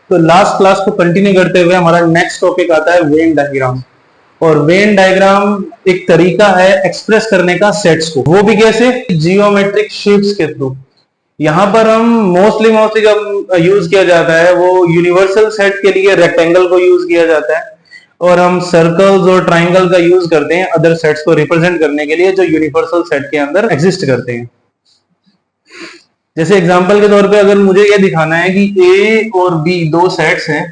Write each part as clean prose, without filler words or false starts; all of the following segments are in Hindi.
तो लास्ट क्लास को कंटिन्यू करते हुए हमारा नेक्स्ट टॉपिक आता है वेन डायग्राम। और वेन डायग्राम एक तरीका है एक्सप्रेस करने का सेट्स को, वो भी कैसे, जियोमेट्रिक शेप्स के थ्रू। यहाँ पर हम मोस्टली जब यूज किया जाता है वो यूनिवर्सल सेट के लिए रेक्टेंगल को यूज किया जाता है, और हम सर्कल्स और ट्राइंगल का यूज करते हैं अदर सेट्स को रिप्रेजेंट करने के लिए जो यूनिवर्सल सेट के अंदर एग्जिस्ट करते हैं। जैसे एग्जांपल के तौर पे अगर मुझे यह दिखाना है कि ए और बी दो सेट्स हैं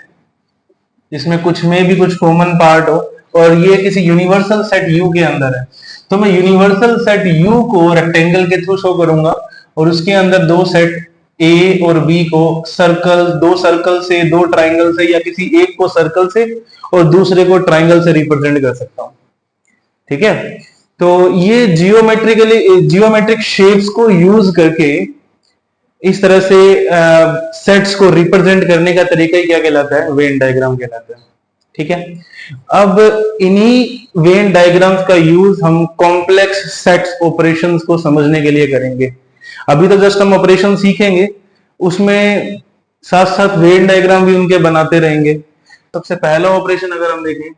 जिसमें कुछ में भी कुछ कॉमन पार्ट हो, और ये किसी यूनिवर्सल सेट यू के अंदर है, तो मैं यूनिवर्सल सेट यू को रेक्टेंगल के थ्रू शो करूंगा, और उसके अंदर दो सेट ए और बी को सर्कल, दो सर्कल से, दो ट्राइंगल से, या किसी एक को सर्कल से और दूसरे को ट्राइंगल से रिप्रेजेंट कर सकता हूं। ठीक है, तो ये जियोमेट्रिक शेप्स को यूज करके इस तरह से सेट्स को रिप्रेजेंट करने का तरीका ही क्या कहलाता है, वेन डायग्राम कहलाता है। ठीक है, अब इन्हीं वेन डायग्राम्स का यूज हम कॉम्प्लेक्स सेट्स ऑपरेशंस को समझने के लिए करेंगे। अभी तो जस्ट हम ऑपरेशन सीखेंगे, उसमें साथ साथ वेन डायग्राम भी उनके बनाते रहेंगे। सबसे पहला ऑपरेशन अगर हम देखें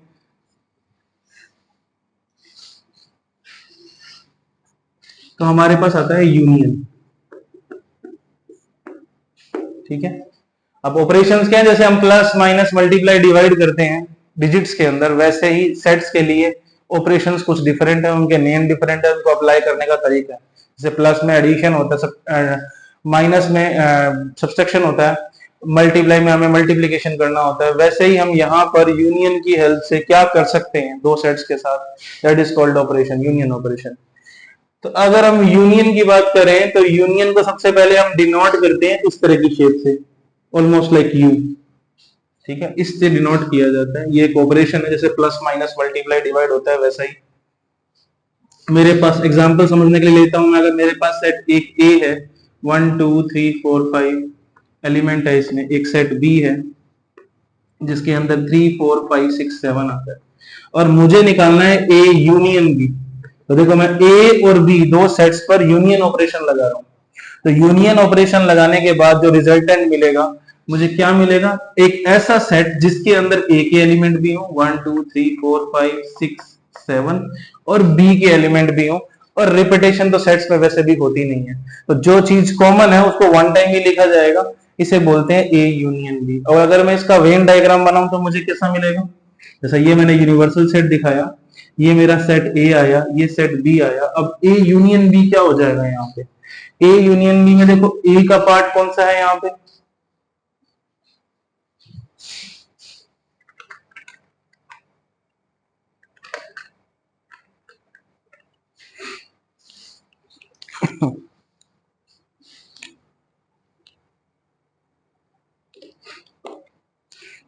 तो हमारे पास आता है यूनियन। ठीक है, अब ऑपरेशंस क्या है, जैसे हम प्लस माइनस मल्टीप्लाई डिवाइड करते हैं डिजिट्स के अंदर, वैसे ही सेट्स के लिए ऑपरेशंस कुछ डिफरेंट है, उनके नेम डिफरेंट है, उनको अप्लाई करने का तरीका है। जैसे प्लस में एडिशन होता है, माइनस में सब्सट्रैक्शन होता है, मल्टीप्लाई में हमें मल्टीप्लिकेशन करना होता है, वैसे ही हम यहाँ पर यूनियन की हेल्प से क्या कर सकते हैं दो सेट्स के साथ, that is called operation, union operation. तो अगर हम यूनियन की बात करें तो यूनियन को सबसे पहले हम डिनोट करते हैं इस तरह की शेप से, ऑलमोस्ट लाइक यू। ठीक है, इससे डिनोट किया जाता है। ये एक ऑपरेशन है, जैसे प्लस माइनस मल्टीप्लाई डिवाइड होता है वैसा ही। मेरे पास एग्जांपल समझने के लिए लेता हूं मैं, अगर मेरे पास सेट एक ए है, 1 2 3 4 5 एलिमेंट है, इसमें एक सेट बी है जिसके अंदर 3 4 5 6 7 आता है, और मुझे निकालना है ए यूनियन बी। तो देखो मैं ए और बी दो सेट्स पर यूनियन ऑपरेशन लगा रहा हूं, तो यूनियन ऑपरेशन लगाने के बाद जो रिजल्टेंट मिलेगा, मुझे क्या मिलेगा, एक ऐसा सेट जिसके अंदर ए के एलिमेंट भी हो, 1 2 3 4 5 6 7, और बी के एलिमेंट भी हो, और रिपीटेशन तो सेट्स में वैसे भी होती नहीं है, तो जो चीज कॉमन है उसको वन टाइम ही लिखा जाएगा, इसे बोलते हैं ए यूनियन बी। और अगर मैं इसका वेन डायग्राम बनाऊं तो मुझे कैसा मिलेगा, जैसा ये मैंने यूनिवर्सल सेट दिखाया, ये मेरा सेट ए आया, ये सेट बी आया, अब ए यूनियन बी क्या हो जाएगा यहाँ पे, ए यूनियन बी में देखो ए का पार्ट कौन सा है यहाँ पे,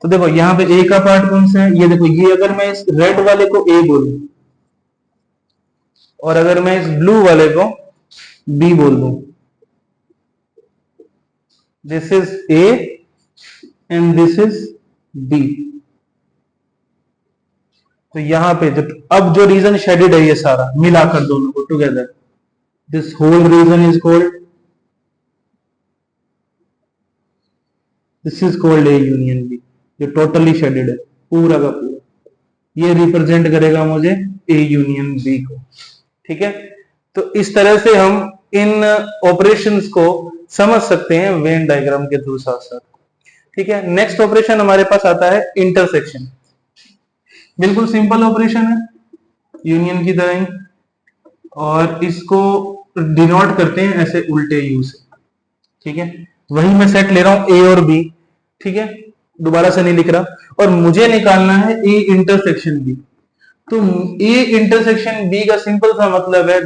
तो देखो यहाँ पे ए का पार्ट कौन सा है, ये देखो, ये अगर मैं इस रेड वाले को ए बोलूं और अगर मैं इस ब्लू वाले को बी बोल दूं, this is A and this is B, तो यहां पे अब जो रीजन शेडेड है ये सारा मिलाकर दोनों को together, this whole region is called, this is called A union B, जो टोटली शेडेड है पूरा का पूरा, ये रिप्रेजेंट करेगा मुझे ए यूनियन बी को। ठीक है, तो इस तरह से हम इन ऑपरेशंस को समझ सकते हैं वेन डायग्राम के थ्रू साथ साथ। ठीक है, नेक्स्ट ऑपरेशन हमारे पास आता है इंटरसेक्शन। बिल्कुल सिंपल ऑपरेशन है यूनियन की तरह ही, और इसको डिनोट करते हैं ऐसे उल्टे यू से। ठीक है, वही मैं सेट ले रहा हूं ए और बी, ठीक है, दोबारा से नहीं लिख रहा, और मुझे निकालना है ए इंटरसेक्शन बी। तो ए इंटरसेक्शन बी का सिंपल सा मतलब है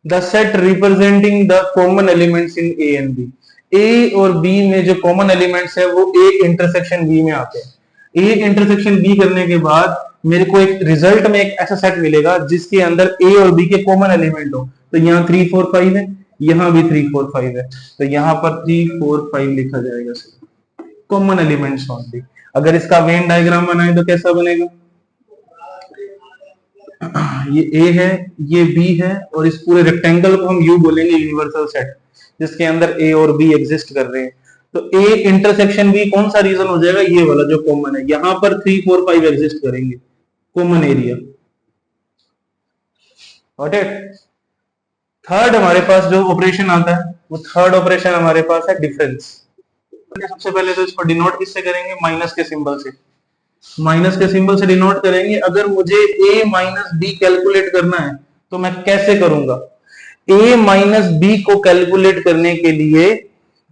the set representing the common elements in A and B. A और बी में जो कॉमन एलिमेंट्स है वो ए इंटरसेक्शन बी में आते हैं। ए इंटरसेक्शन बी करने के बाद मेरे को एक रिजल्ट में एक ऐसा सेट मिलेगा जिसके अंदर ए और बी के कॉमन एलिमेंट हो, तो यहाँ 3 4 5 है, यहाँ भी 3 4 5 है, तो यहाँ पर 3 4 5 लिखा जाएगा, कॉमन एलिमेंट्स ओनली। अगर इसका वेन डायग्राम बनाए तो कैसा बनेगा, ये ए है, ये बी है, और इस पूरे रेक्टेंगल को हम यू बोलेंगे, यूनिवर्सल सेट जिसके अंदर ए और बी एग्जिस्ट कर रहे हैं। तो ए इंटरसेक्शन बी कौन सा रीजन हो जाएगा, ये वाला जो कॉमन है, यहां पर 3 4 5 एग्जिस्ट करेंगे, common area. Got it. Third हमारे पास जो ऑपरेशन आता है, वो थर्ड ऑपरेशन हमारे पास है डिफरेंस। सबसे पहले तो इसको डिनोट किससे करेंगे, माइनस के सिंबल से। माइनस के सिंबल से डिनोट करेंगे। अगर मुझे a माइनस बी कैलकुलेट करना है तो मैं कैसे करूंगा, a माइनस बी को कैलकुलेट करने के लिए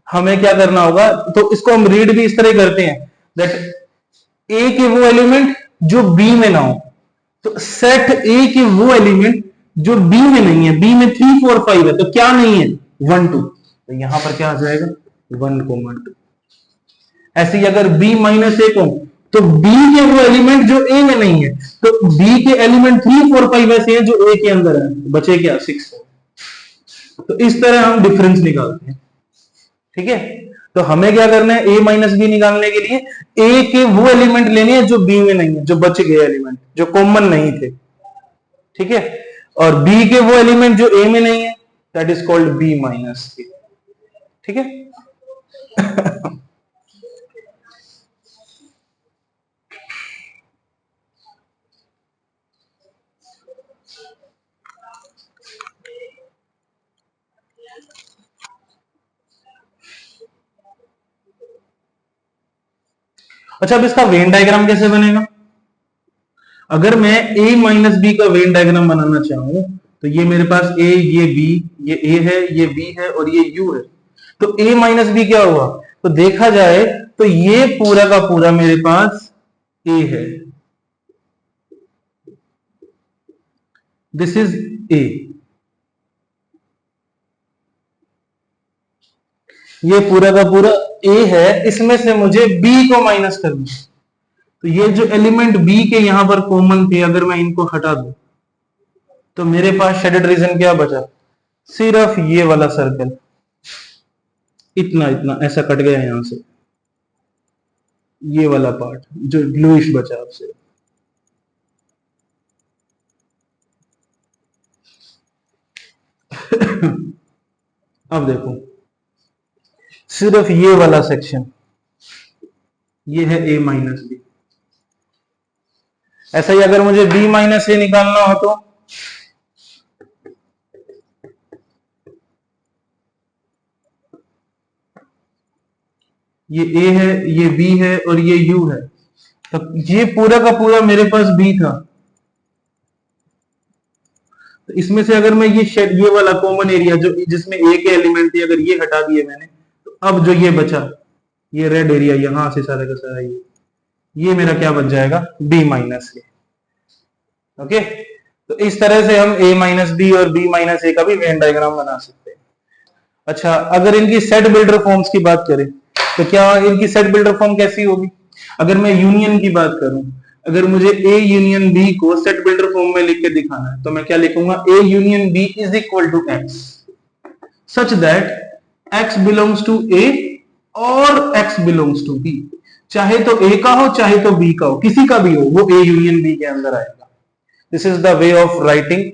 हमें क्या करना होगा, तो इसको हम रीड भी इस तरह करते हैं दैट a के वो एलिमेंट जो b में ना हो, तो सेट a के वो एलिमेंट जो b में नहीं है, b में 3 4 5 है, तो क्या नहीं है 1 2, तो यहां पर क्या आ जाएगा 1 2। ऐसे ही अगर b माइनस ए को, तो b के वो एलिमेंट जो a में नहीं है, तो b के एलिमेंट 3 4 5 ऐसे हैं जो a के अंदर है, बचे क्या 6। तो इस तरह हम डिफरेंस निकालते हैं। ठीक है, तो हमें क्या करना है, a माइनस बी निकालने के लिए a के वो एलिमेंट लेने हैं जो b में नहीं है, जो बच गए एलिमेंट जो कॉमन नहीं थे। ठीक है, और b के वो एलिमेंट जो a में नहीं है, that is called b minus A. ठीक है। अच्छा, अब इसका वेन डायग्राम कैसे बनेगा। अगर मैं a माइनस बी का वेन डायग्राम बनाना चाहूं, तो ये मेरे पास a, ये b, ये a है, ये b है और ये u है। तो a माइनस बी क्या हुआ, तो देखा जाए तो ये पूरा का पूरा मेरे पास a है, दिस इज a। ये पूरा का पूरा a है, इसमें से मुझे b को माइनस करना, तो ये जो एलिमेंट b के यहां पर कॉमन थे, अगर मैं इनको हटा दूं तो मेरे पास शेडेड रीजन क्या बचा, सिर्फ ये वाला सर्कल, इतना इतना ऐसा कट गया यहां से, ये वाला पार्ट जो ब्लूइश बचा आपसे। अब देखो, सिर्फ ये वाला सेक्शन, ये है a माइनस बी। ऐसा ही अगर मुझे b माइनस ए निकालना हो, तो ये a है, ये b है और ये u है, तो ये पूरा का पूरा मेरे पास b था। तो इसमें से अगर मैं ये वाला कॉमन एरिया जो जिसमें a के एलिमेंट थे, अगर ये हटा दिए मैंने, तो अब जो ये बचा, ये रेड एरिया यहां से सारा का सारा ये मेरा क्या बच जाएगा, b माइनस ए। ओके, तो इस तरह से हम a माइनस बी और b माइनस ए का भी वेन डायग्राम बना सकते हैं। अच्छा, अगर इनकी सेट बिल्डर फॉर्म्स की बात करें, तो क्या इनकी सेट बिल्डर फॉर्म कैसी होगी। अगर मैं यूनियन की बात करूं, अगर मुझे a यूनियन b को सेट बिल्डर फॉर्म में लिख के दिखाना है, तो मैं क्या लिखूंगा, a union b is equal to x such that x belongs to a और x बिलोंग्स टू b। चाहे तो a का हो चाहे तो b का हो, किसी का भी हो, वो a यूनियन b के अंदर आएगा। This is the way of writing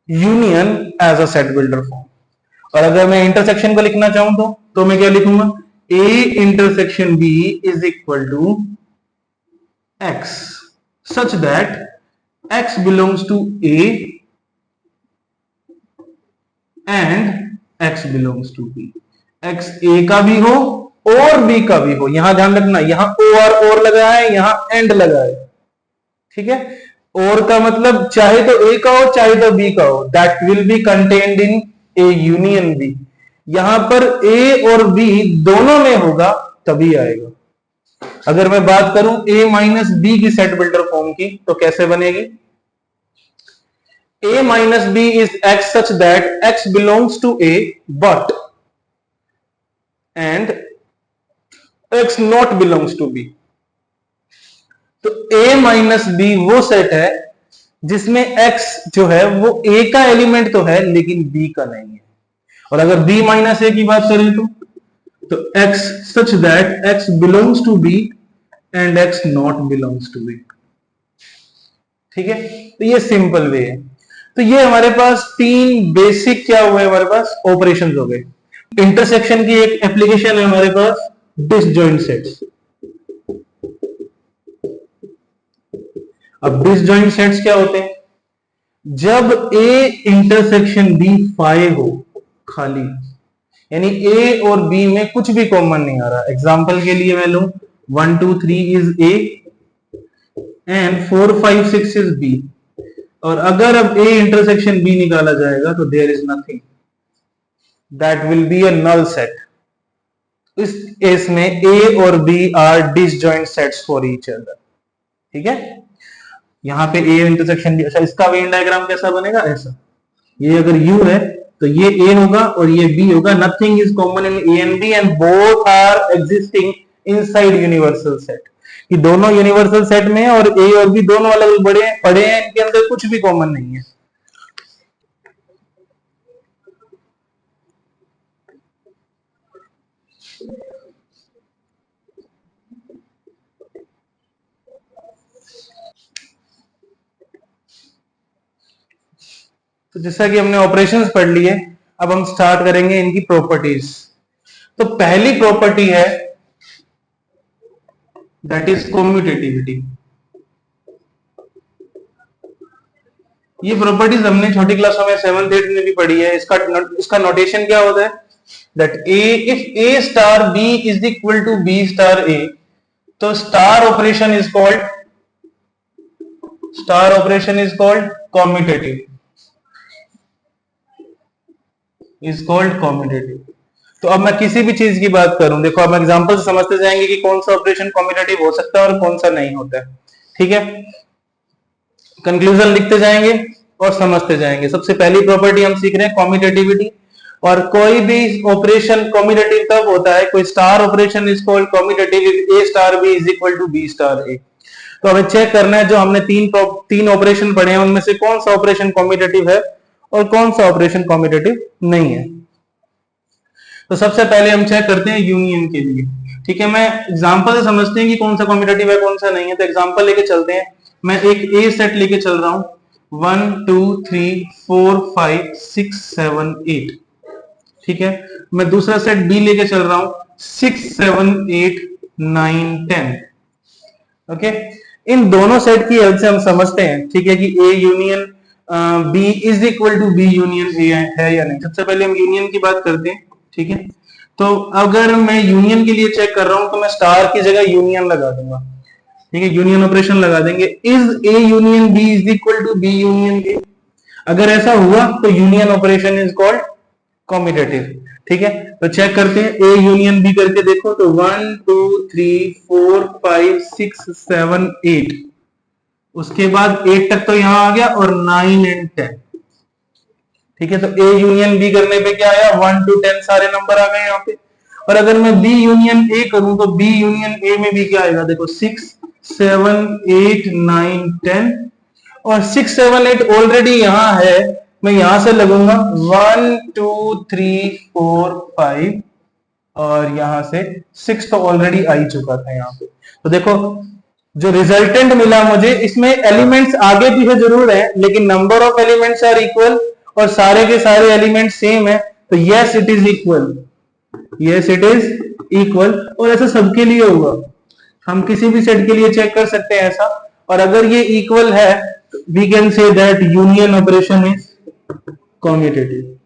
union as a set builder form. और अगर मैं इंटरसेक्शन को लिखना चाहूं, तो मैं क्या लिखूंगा, a intersection b is equal to x such that x belongs to a and x belongs to b। x a का भी हो और b का भी हो। यहां ध्यान रखना, यहां और लगा है, यहां एंड लगा है। ठीक है, और का मतलब चाहे तो a का हो चाहे तो b का हो, that will B contained in a union b। यहां पर a और b दोनों में होगा तभी आएगा। अगर मैं बात करूं a माइनस बी की सेट बिल्डर फॉर्म की, तो कैसे बनेगी, a minus B is x such that x belongs to a but and x not belongs to b। तो a माइनस बी वो सेट है जिसमें x जो है वो a का एलिमेंट तो है लेकिन b का नहीं है। और अगर b माइनस ए की बात करें, तो x such that x belongs to b and x not belongs to b। ठीक है, तो ये सिंपल वे है। तो ये हमारे पास तीन बेसिक क्या हुए, हमारे पास ऑपरेशंस हो गए। इंटरसेक्शन की एक एप्लीकेशन है हमारे पास डिसजॉइंट सेट्स। अब डिसजॉइंट सेट्स क्या होते हैं? जब ए इंटरसेक्शन बी फाई हो, खाली, यानी ए और बी में कुछ भी कॉमन नहीं आ रहा। एग्जांपल के लिए मैं लूं 1 2 3 is A and 4 5 6 is B, और अगर अब ए इंटरसेक्शन बी निकाला जाएगा तो there is nothing, that will be a null set. इस केस में ए और B are disjoint sets for each other. ठीक है, यहां पे ए इंटरसेक्शन बी। अच्छा, इसका वेन डायग्राम कैसा बनेगा? ऐसा, ये अगर यू है तो ये ए होगा और ये बी होगा। Nothing is common in A and B and both are existing inside universal set. कि दोनों यूनिवर्सल सेट में है और ए और बी दोनों अलग बड़े पड़े हैं, इनके अंदर कुछ भी कॉमन नहीं है। तो जैसा कि हमने ऑपरेशंस पढ़ लिए, अब हम स्टार्ट करेंगे इनकी प्रॉपर्टीज। तो पहली प्रॉपर्टी है दैट इज कॉम्यूटेटिविटी। ये प्रॉपर्टीज हमने छोटी क्लासों में 7th 8th में भी पढ़ी है। इसका नोटेशन क्या होता है? That A, if A star B is equal to B star A, तो star operation is called commutative, तो अब मैं किसी भी चीज की बात करूं, देखो अब एग्जांपल से समझते जाएंगे कि कौन सा ऑपरेशन कॉम्यूटेटिव हो सकता है और कौन सा नहीं होता है। ठीक है, कंक्लूजन लिखते जाएंगे और समझते जाएंगे। सबसे पहली प्रॉपर्टी हम सीख रहे हैं कॉम्यूटेटिविटी। और कोई भी ऑपरेशन कॉम्यूटेटिव तब होता है, कोई star operation is called commutative if A star B is equal to B star A. तो हमें चेक करना है जो हमने तीन ऑपरेशन पढ़े हैं उनमें से कौन सा ऑपरेशन कॉम्यूटेटिव है और कौन सा ऑपरेशन कॉम्यूटेटिव नहीं है। तो सबसे पहले हम चेक करते हैं यूनियन के लिए। ठीक है, मैं एग्जांपल से समझते हैं कि कौन सा कॉम्यूटेटिव है कौन सा नहीं है। तो एग्जांपल लेके चलते हैं। मैं एक ए सेट लेके चल रहा हूं 1 2 3 4 5 6 7 8। ठीक है, मैं दूसरा सेट बी लेके चल रहा हूं 6 7 8 9 10। ओके, इन दोनों सेट की हेल्प से हम समझते हैं, ठीक है, कि A union B is equal to B union A है या नहीं। सबसे पहले हम यूनियन की बात करते हैं। ठीक है, तो अगर मैं यूनियन के लिए चेक कर रहा हूं तो मैं स्टार की जगह यूनियन लगा दूंगा। ठीक है, यूनियन ऑपरेशन लगा देंगे। Is A union B is equal to B union A. अगर ऐसा हुआ तो union operation is called commutative. ठीक है, तो चेक करते हैं ए यूनियन बी करके देखो तो 1 2 3 4 5 6 7 8, उसके बाद 8 तक तो यहां आ गया और 9 एंड 10। ठीक है, तो ए यूनियन बी करने पे क्या आया? 1 to 10 सारे नंबर आ गए यहाँ पे। और अगर मैं बी यूनियन ए करूं तो बी यूनियन ए में भी क्या आएगा? देखो 6 7 8 9 10, और 6 7 8 ऑलरेडी यहां है, मैं यहां से लगूंगा 1 2 3 4 5, और यहां से 6 तो ऑलरेडी आ ही चुका था यहाँ पे। तो देखो जो रिजल्टेंट मिला मुझे, इसमें एलिमेंट्स आगे पीछे जरूर है लेकिन number of elements are equal और सारे के सारे एलिमेंट सेम है। तो yes it is equal, yes it is equal. और ऐसा सबके लिए होगा, हम किसी भी सेट के लिए चेक कर सकते हैं ऐसा। और अगर ये इक्वल है we can say that union operation is commutative.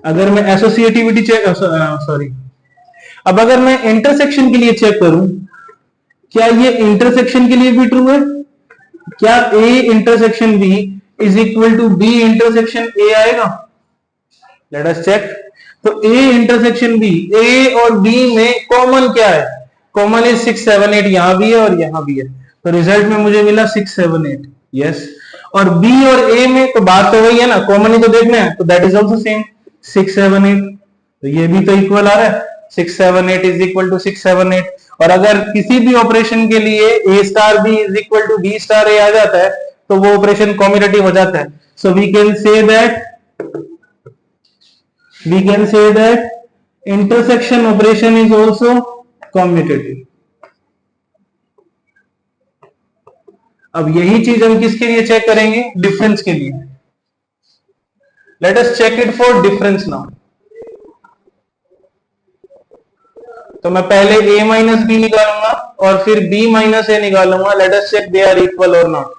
अगर मैं एसोसिएटिविटी चेक, सॉरी, अब अगर मैं इंटरसेक्शन के लिए चेक करूं, क्या ये इंटरसेक्शन के लिए भी ट्रू है? क्या A intersection B is equal to B intersection A आएगा? Let us check. तो ए इंटरसेक्शन बी, ए और बी में कॉमन क्या है? कॉमन इज 6 7 8, यहां भी है और यहां भी है। तो रिजल्ट में मुझे मिला 6 7 8। यस, और बी और ए में तो बात तो वही है ना, कॉमन ही तो देखना है। तो दैट इज ऑल्सो सेम 6 7 8, तो ये भी तो इक्वल आ रहा है। 6 7 8 इज इक्वल टू 6 7 8। और अगर किसी भी ऑपरेशन के लिए A star B is equal to B star A आ जाता है तो वो ऑपरेशन कॉम्यूटेटिव हो जाता है। So we can say that intersection operation is also commutative। अब यही चीज हम किसके लिए चेक करेंगे? डिफरेंस के लिए। Let us check it for difference now. तो मैं पहले a माइनस बी निकालूंगा और फिर b माइनस ए निकालूंगा। Let us check they are equal और नॉट।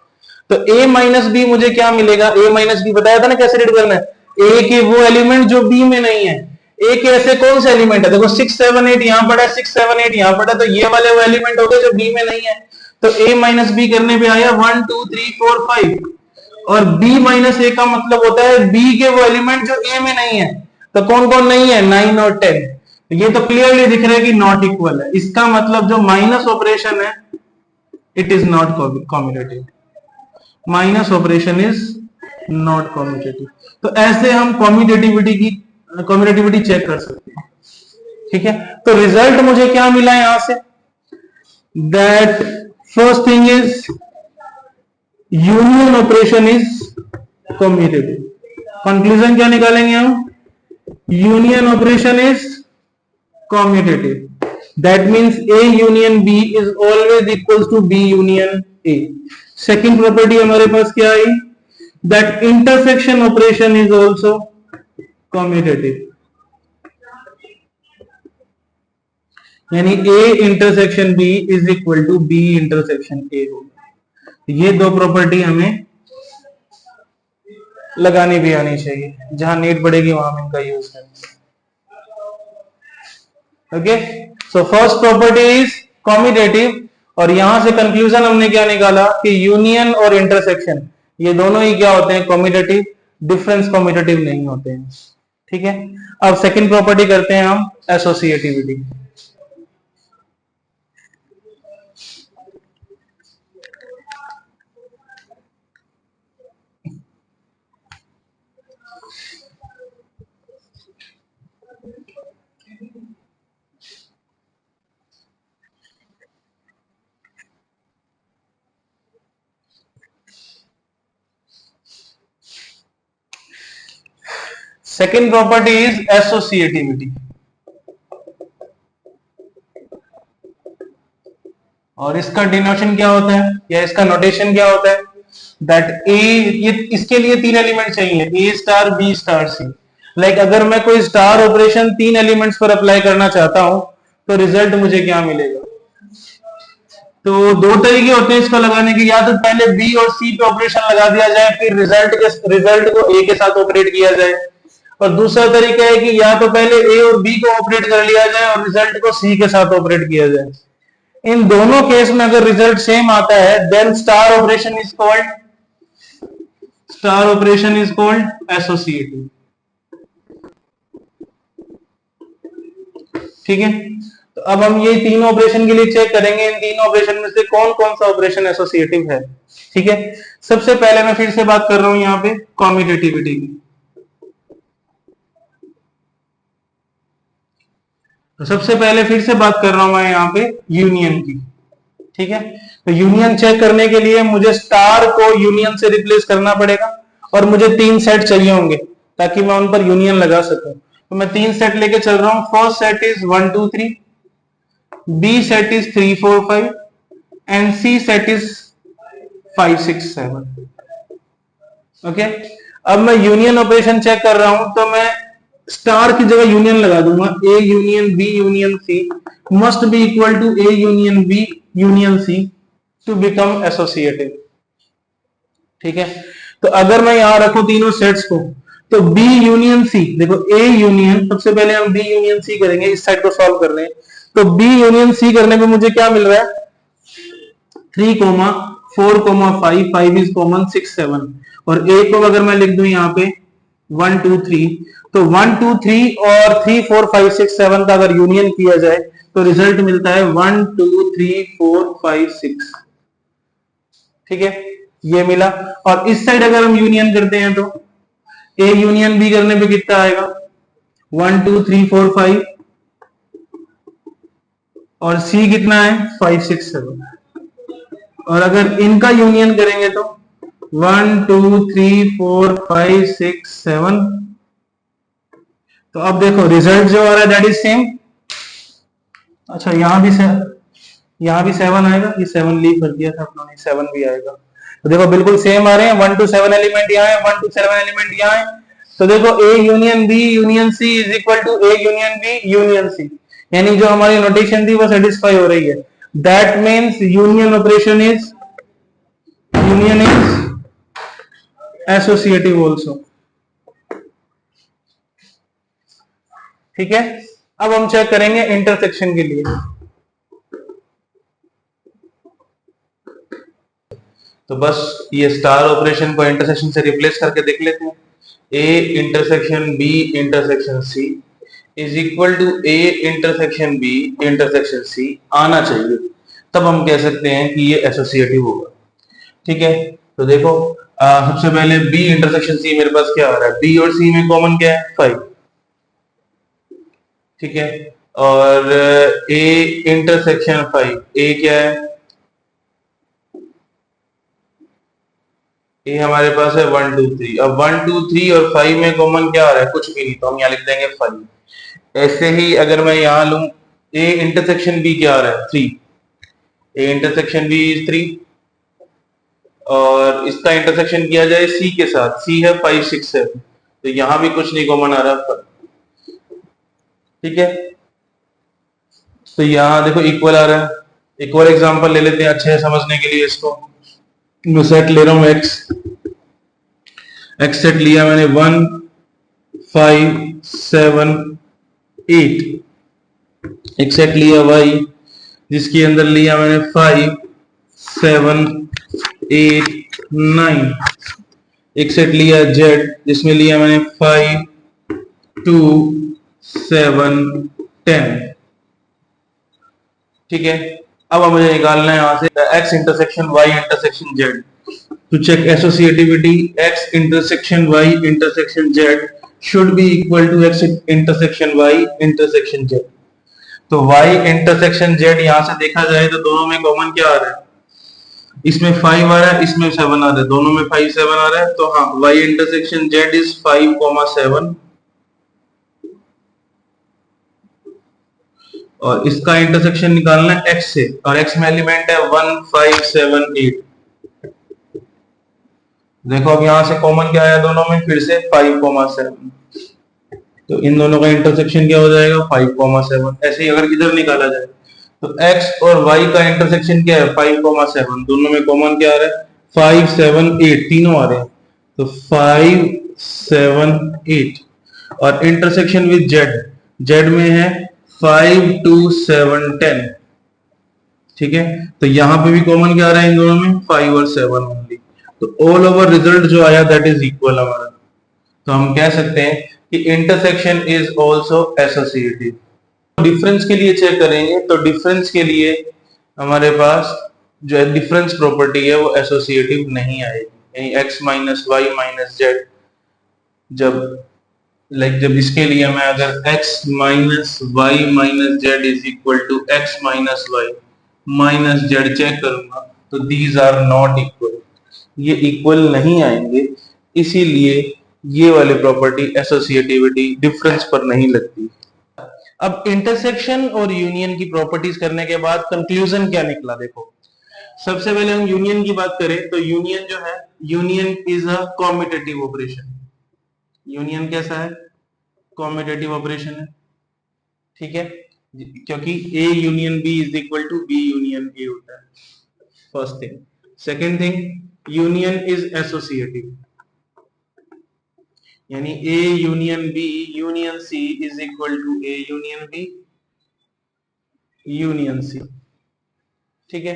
तो a माइनस बी मुझे क्या मिलेगा, a माइनस बी बताया था ना कैसे रीड करना है, a के वो एलिमेंट जो b में नहीं है। a के ऐसे कौन से एलिमेंट है, देखो 6 7 8 यहां पड़ा है, 6 7 8 यहां पड़ा, तो ये वाले वो एलिमेंट हो गए जो b में नहीं है। तो a माइनस बी करने पे आया 1 2 3 4 5, और b माइनस ए का मतलब होता है b के वो एलिमेंट जो a में नहीं है। तो कौन कौन नहीं है, 9 और 10। ये तो क्लियरली दिख रहा है कि नॉट इक्वल है। इसका मतलब जो माइनस ऑपरेशन है it is not commutative, minus operation is not commutative. तो ऐसे हम कॉम्यूटेटिविटी चेक कर सकते हैं। ठीक है, तो रिजल्ट मुझे क्या मिला यहां से, that first thing is union operation is commutative. Conclusion क्या निकालेंगे हम, union operation is commutative. That means A union B is always equals to B union A. Second property हमारे पास क्या आई, that intersection operation is also commutative. यानी A intersection B is equal to B intersection A होगा। ये दो प्रॉपर्टी हमें लगानी भी आनी चाहिए, जहां नीड पड़ेगी वहां हम इनका यूज करेंगे। Okay, so first property is commutative, और यहां से कंक्लूजन हमने क्या निकाला कि यूनियन और इंटरसेक्शन ये दोनों ही क्या होते हैं, कॉम्यूटेटिव, डिफरेंस कॉम्यूटेटिव नहीं होते हैं। ठीक है, अब सेकंड प्रॉपर्टी करते हैं हम associativity. Second property is associativity, और इसका डिनोशन क्या होता है या इसका नोटेशन क्या होता है, दैट ए, ये इसके लिए तीन एलिमेंट चाहिए, ए star B star c. Like अगर मैं कोई स्टार ऑपरेशन तीन एलिमेंट्स पर अप्लाई करना चाहता हूं तो रिजल्ट मुझे क्या मिलेगा। तो दो तरीके होते हैं इसको लगाने के, या तो पहले बी और सी पे ऑपरेशन लगा दिया जाए, फिर रिजल्ट को ए के साथ ऑपरेट किया जाए, और दूसरा तरीका है कि या तो पहले ए और बी को ऑपरेट कर लिया जाए और रिजल्ट को सी के साथ ऑपरेट किया जाए। इन दोनों केस में अगर रिजल्ट सेम आता है then star operation is called associative. ठीक है, तो अब हम ये तीनों ऑपरेशन के लिए चेक करेंगे, इन तीनों ऑपरेशन में से कौन कौन सा ऑपरेशन एसोसिएटिव है। ठीक है, सबसे पहले मैं फिर से बात कर रहा हूं यहां पे कॉम्यूटेटिविटी की। तो सबसे पहले फिर से बात कर रहा हूं मैं यहाँ पे यूनियन की। ठीक है, तो यूनियन चेक करने के लिए मुझे स्टार को यूनियन से रिप्लेस करना पड़ेगा, और मुझे तीन सेट चाहिए होंगे ताकि मैं उन पर यूनियन लगा सकूं। तो मैं तीन सेट लेके चल रहा हूं। First set is 1 2 3, B set is 3 4 5 and C set is 5 6 7। Okay, अब मैं यूनियन ऑपरेशन चेक कर रहा हूं, तो मैं स्टार की जगह यूनियन लगा दूंगा। A union B union C must be equal to A union B union C to become associative. ठीक है, तो अगर मैं यहां रखूं तीनों सेट्स को, तो बी यूनियन सी, देखो ए यूनियन, सबसे पहले हम बी यूनियन सी करेंगे, इस साइड को सॉल्व कर रहे हैं। तो बी यूनियन सी करने पे मुझे क्या मिल रहा है, 3 4 5 5 इज कॉमन 6 7, और ए को अगर मैं लिख दूं यहाँ पे 1 2 3, तो 1 2 3 और 3 4 5 6 7 का अगर यूनियन किया जाए तो रिजल्ट मिलता है 1 2 3 4 5 6। ठीक है, ये मिला। और इस साइड अगर हम यूनियन करते हैं तो ए यूनियन बी करने पे कितना आएगा, 1 2 3 4 5, और सी कितना है 5 6 7। और अगर इनका यूनियन करेंगे तो 1 2 3 4 5 6 7। तो अब देखो रिजल्ट जो आ रहा है दैट इज सेम। अच्छा, यहां भी 7 आएगा, ये 7 लीव कर दिया था अपनों ने, 7 भी आएगा। तो देखो बिल्कुल सेम आ रहे हैं, 1 2 7 एलिमेंट यहाँ है, 1 2 7 एलिमेंट यहाँ है। तो देखो A union B union C is equal to A union B union C. यानी जो हमारी नोटेशन थी वो सेटिस्फाई हो रही है। That means union operation is associative also. ठीक है, अब हम चेक करेंगे इंटरसेक्शन के लिए। तो बस ये स्टार ऑपरेशन को इंटरसेक्शन से रिप्लेस करके देख लेते हैं। A intersection B intersection C is equal to A intersection B intersection C आना चाहिए, तब हम कह सकते हैं कि ये एसोसिएटिव होगा। ठीक है, तो देखो सबसे पहले बी इंटरसेक्शन सी मेरे पास क्या आ रहा है, बी और सी में कॉमन क्या है 5। ठीक है, और ए इंटरसेक्शन 5, ए क्या है, ए हमारे पास है 1 2 3। अब 1 2 3 और 5 में कॉमन क्या आ रहा है, कुछ भी नहीं, तो हम यहाँ लिख देंगे 5। ऐसे ही अगर मैं यहाँ लूं ए इंटरसेक्शन बी क्या आ रहा है 3, ए इंटरसेक्शन बी इज 3, और इसका इंटरसेक्शन किया जाए सी के साथ, सी है 5 6 7, तो यहां भी कुछ नहीं कॉमन आ रहा। ठीक है, तो यहां देखो इक्वल आ रहा है। एक और एग्जांपल ले लेते हैं अच्छे से समझने के लिए इसको। मैं सेट ले रहा हूं एक्स सेट लिया मैंने 1 5 7 8। एक सेट लिया वाई जिसके अंदर लिया मैंने 5 7 8 9। एक सेट लिया जेड जिसमें लिया मैंने 5 2 7 10। ठीक है, अब मुझे निकालना है यहां से x intersection y intersection z। to check associativity, x intersection y intersection z should be equal to x intersection y intersection z। तो y intersection z यहां से देखा जाए तो दोनों में कॉमन क्या आ रहा है, इसमें 5 आ रहा है, इसमें 7 आ रहा है, दोनों में 5 7 आ रहा है, तो हाँ y intersection z is 5 7। और इसका इंटरसेक्शन निकालना है x से, और x में एलिमेंट है 1 5 7 8। देखो अब यहां से कॉमन क्या आया दोनों में, फिर से 5 7, तो इन दोनों का इंटरसेक्शन क्या हो जाएगा 5 7। ऐसे ही अगर इधर निकाला जाए तो x और y का इंटरसेक्शन क्या है 5 7, दोनों में कॉमन क्या आ रहा है 5 7 8, तीनों आ रहे हैं, तो 5 7 8। और इंटरसेक्शन विद z, z में है 5 2 7 10। ठीक है, तो यहां पे भी कॉमन क्या आ रहा है इन दोनों में 5 और 7 ओनली, तो ऑल ओवर रिजल्ट जो आया दैट इज इक्वल हमारा। तो हम कह सकते हैं कि intersection is also associative. Difference के लिए चेक करेंगे तो डिफरेंस के लिए हमारे पास जो है डिफरेंस प्रॉपर्टी है वो एसोसिएटिव नहीं आएगी, यानी x minus Y minus Z. जब इसके लिए मैं अगर x minus Y minus Z is equal to x minus Y minus Z check करूंगा तो दीज आर नॉट इक्वल, ये इक्वल नहीं आएंगे, इसीलिए ये वाली प्रॉपर्टी एसोसिएटिविटी डिफरेंस पर नहीं लगती। अब इंटरसेक्शन और यूनियन की प्रॉपर्टीज करने के बाद कंक्लूजन क्या निकला, देखो सबसे पहले हम यूनियन की बात करें तो यूनियन जो है, union is a commutative operation. Union कैसा है, कॉम्यूटेटिव ऑपरेशन है। ठीक है, क्योंकि A union B is equal to B union A होता है, first thing. Second thing, union is associative, यानी A union B union C is equal to A union B union C. ठीक है,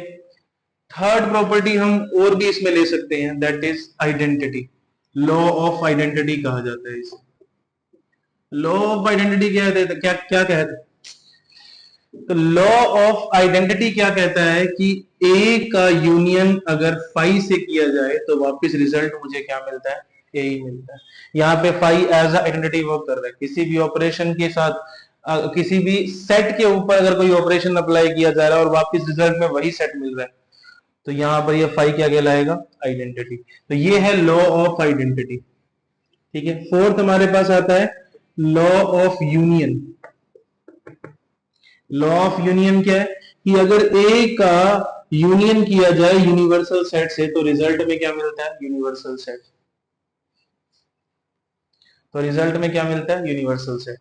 थर्ड प्रॉपर्टी हम और भी इसमें ले सकते हैं, that is identity. Law of identity कहा जाता है इसे। लॉ ऑफ आइडेंटिटी क्या कहते हैं, क्या कहते हैं, तो लॉ ऑफ आइडेंटिटी क्या कहता है कि ए का यूनियन अगर फाई से किया जाए तो वापस रिजल्ट मुझे क्या मिलता है, ए ही मिलता है। यहाँ पे फाई एज आइडेंटिटी वर्क कर रहा है, किसी भी ऑपरेशन के साथ किसी भी सेट के ऊपर अगर कोई ऑपरेशन अप्लाई किया जा रहा है और वापस रिजल्ट में वही सेट मिल रहा है, तो यहाँ पर ये फाई क्या कहलाएगा, आइडेंटिटी। तो ये है लॉ ऑफ आइडेंटिटी। ठीक है, फोर्थ हमारे पास आता है law of union. Law of union क्या है कि अगर ए का यूनियन किया जाए यूनिवर्सल सेट से तो रिजल्ट में क्या मिलता है, यूनिवर्सल सेट। तो रिजल्ट में क्या मिलता है, यूनिवर्सल सेट।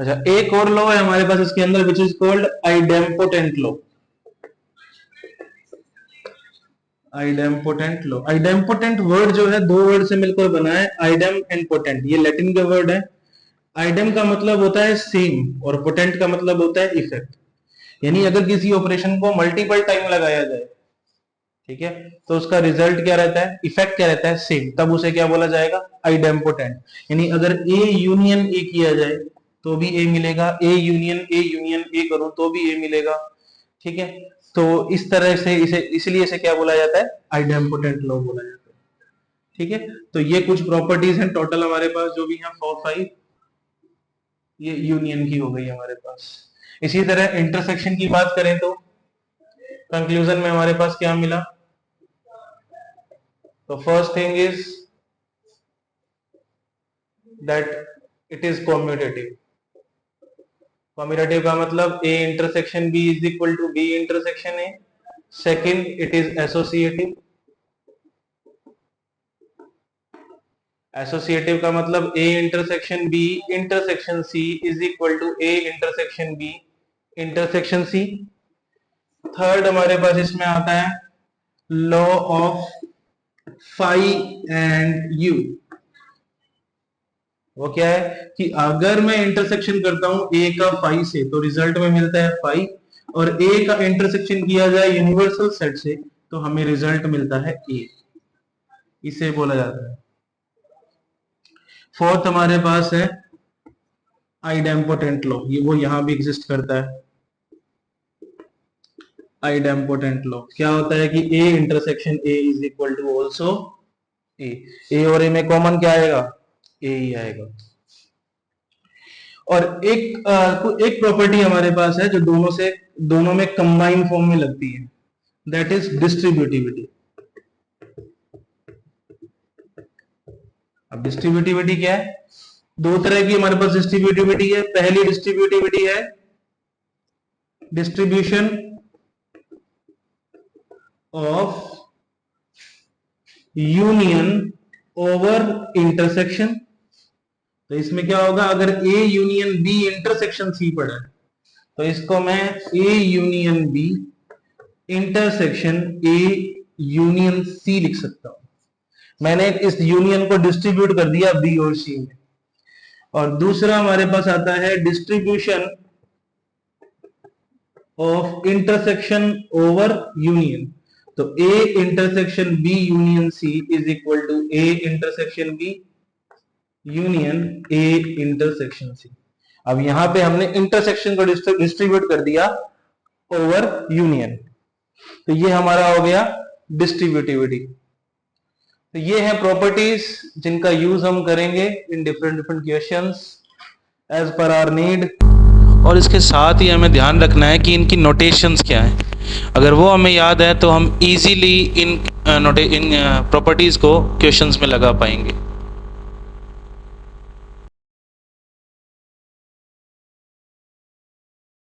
अच्छा, एक और लॉ है हमारे पास इसके अंदर which is called idempotent law. Idempotent law, idempotent word जो है दो वर्ड से मिलकर बना है, आइडेम एंड पोटेंट। ये लैटिन का वर्ड है। आइडेम का मतलब होता है सेम और पोटेंट का मतलब होता है इफेक्ट। यानी अगर किसी ऑपरेशन को मल्टीपल टाइम लगाया जाए, ठीक है, तो उसका रिजल्ट क्या रहता है, इफेक्ट क्या रहता है, सेम, तब उसे क्या बोला जाएगा, आइडेम्पोटेंट। यानी अगर ए यूनियन ए किया जाए तो भी ए मिलेगा, ए यूनियन ए करूं तो भी ए मिलेगा, ठीक है। तो इस तरह से इसे, इसलिए इसे क्या बोला जाता है, आइडेम्पोटेंट लॉ बोला जाता है, ठीक है। तो ये कुछ प्रॉपर्टीज हैं टोटल हमारे पास जो भी हैं 4-5, ये यूनियन की हो गई हमारे पास। इसी तरह इंटरसेक्शन की बात करें तो कंक्लूजन में हमारे पास क्या मिला, तो first thing is that it is commutative. Commutative का मतलब A intersection B is equal to B intersection A. Second, it is associative. Associative का मतलब A intersection B intersection C is equal to A intersection B intersection C. Third हमारे पास इसमें आता है law of phi and U. वो क्या है कि अगर मैं इंटरसेक्शन करता हूं ए का फाई से तो रिजल्ट में मिलता है फाई, और ए का इंटरसेक्शन किया जाए यूनिवर्सल सेट से तो हमें रिजल्ट मिलता है ए, इसे बोला जाता है। फोर्थ हमारे पास है आइडेम्पोटेंट लॉ, ये वो यहां भी एग्जिस्ट करता है। आइडेम्पोटेंट लॉ क्या होता है कि A intersection A is equal to also A और ए में कॉमन क्या आएगा, ए ही आएगा। और एक प्रॉपर्टी हमारे पास है जो दोनों में कंबाइन फॉर्म में लगती है, दैट इज डिस्ट्रीब्यूटिविटी। अब डिस्ट्रीब्यूटिविटी क्या है, दो तरह की हमारे पास डिस्ट्रीब्यूटिविटी है। पहली डिस्ट्रीब्यूटिविटी है distribution of union over intersection. तो इसमें क्या होगा, अगर A union B intersection C पड़ा है तो इसको मैं A union B intersection A union C लिख सकता हूं। मैंने इस यूनियन को डिस्ट्रीब्यूट कर दिया बी और सी में। और दूसरा हमारे पास आता है distribution of intersection over union. तो A intersection B union C is equal to A intersection B union A intersection C. अब यहां पे हमने इंटरसेक्शन को डिस्ट्रीब्यूट कर दिया ओवर यूनियन, तो ये हमारा हो गया डिस्ट्रीब्यूटिविटी। तो ये है प्रॉपर्टीज जिनका यूज हम करेंगे in different questions as per our need. और इसके साथ ही हमें ध्यान रखना है कि इनकी नोटेशंस क्या हैं। अगर वो हमें याद है तो हम इजीली इन प्रॉपर्टीज़ को क्वेश्चंस में लगा पाएंगे।